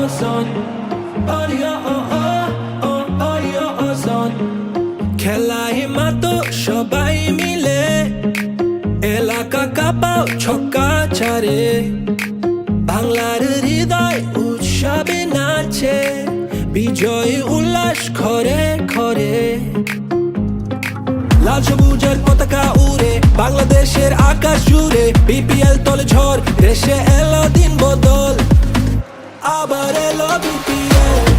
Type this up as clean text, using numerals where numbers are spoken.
ozon, audio ozon. খেলায় মাতো সবাই মিলে, এলাকা কাঁপাও ছক্কা ছাড়ে, বাংলার হৃদয় উৎসবে নাচে, বিজয় উল্লাস ঘরে ঘরে। লাল সবুজের পতাকা উড়ে বাংলাদেশের আকাশ জুড়ে, বিপিএল তলে ঝড়, দেশে এলো দিন বদল, আবার এলো বিপিএল।